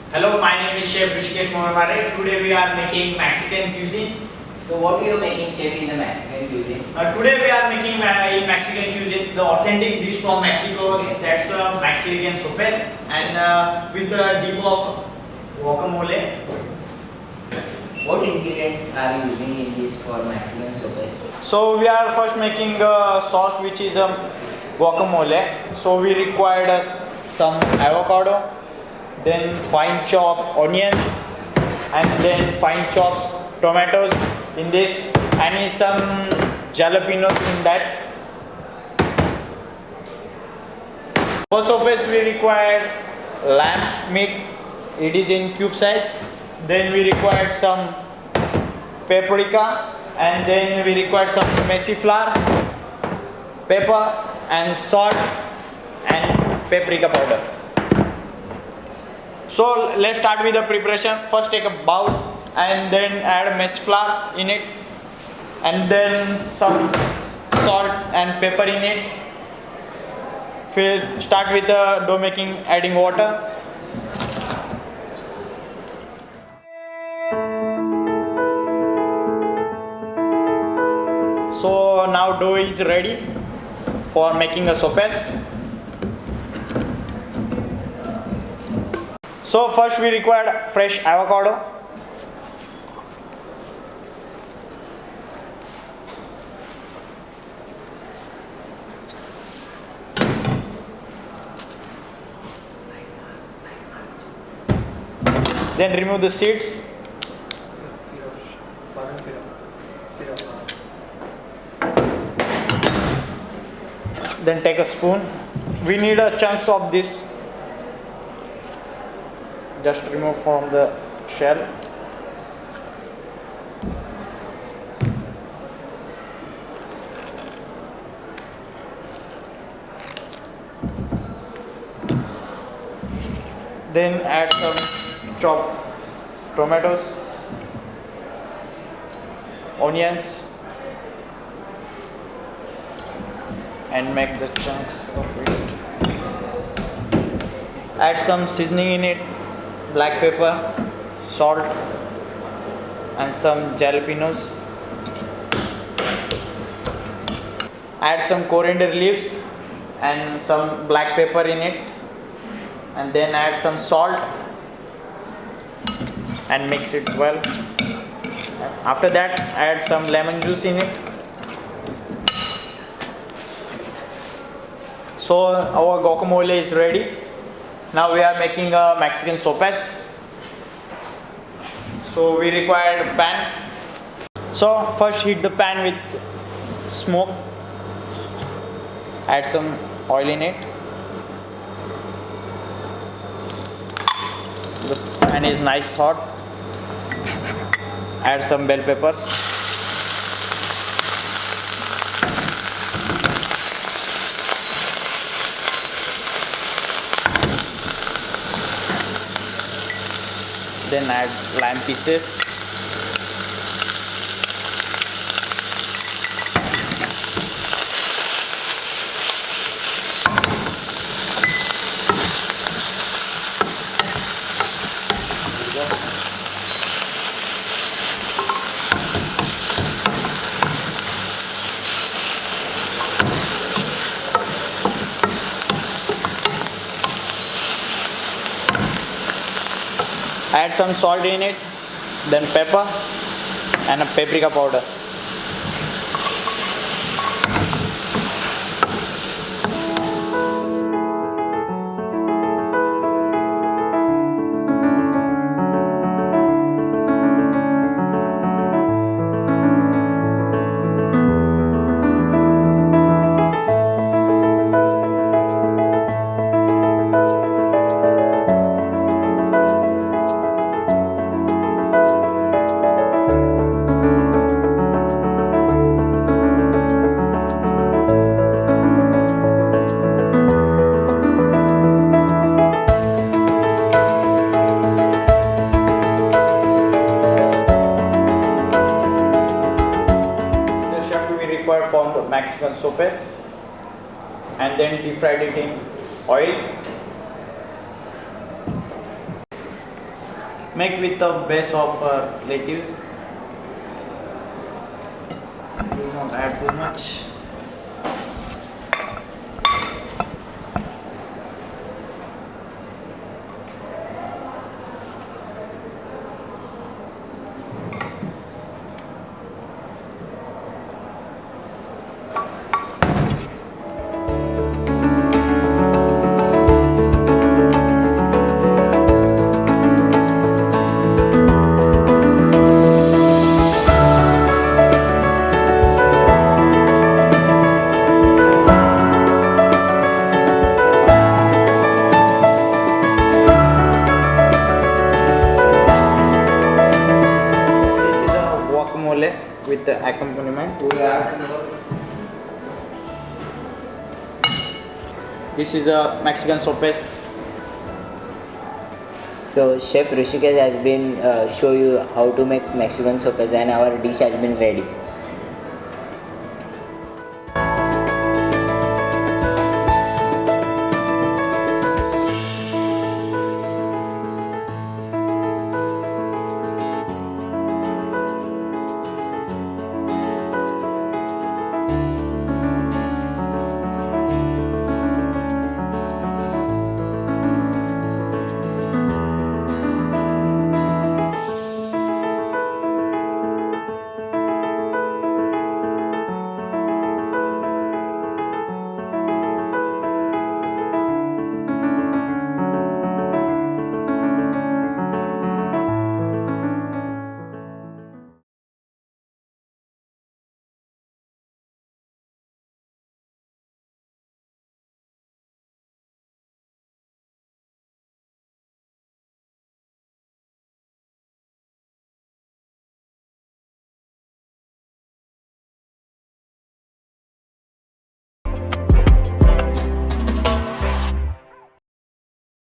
Hello, my name is Chef Rishikesh Mohammed. Today we are making Mexican cuisine. So what are you making, chef, in the Mexican cuisine? Today we are making in Mexican cuisine the authentic dish from Mexico. Okay. That's Mexican sopes and with a dip of guacamole. What ingredients are you using in this for Mexican sopes? So we are first making a sauce which is guacamole. So we required some avocado, then fine chopped onions, and then fine chopped tomatoes in this, and some jalapenos in that. For sopes we required lamb meat, it is in cube size. Then we required some paprika, and then we required some messy flour, pepper and salt and paprika powder. So let's start with the preparation. First take a bowl and then add messy flour in it, and then some salt and pepper in it. We'll start with the dough making, adding water. So now dough is ready for making a sopes. So first we required fresh avocado. Then remove the seeds. Then take a spoon. We need a chunks of this. Just remove from the shell. Then add some chopped tomatoes, onions, and make the chunks of it. Add some seasoning in it, black pepper, salt and some jalapenos. Add some coriander leaves and some black pepper in it, and then add some salt and mix it well. After that add some lemon juice in it. So our guacamole is ready. Now we are making a Mexican sopes. So we require a pan. So first heat the pan with smoke. Add some oil in it. The pan is nice hot. Add some bell peppers. Then add lamb pieces. Add some salt in it, then pepper and a paprika powder. Required form of Mexican sopes, and then deep fried it in oil. make with the base of lettuce. Do not add too much. With the accompaniment. This is a Mexican sopes. So Chef Rishikesh has been show you how to make Mexican sopes and our dish has been ready.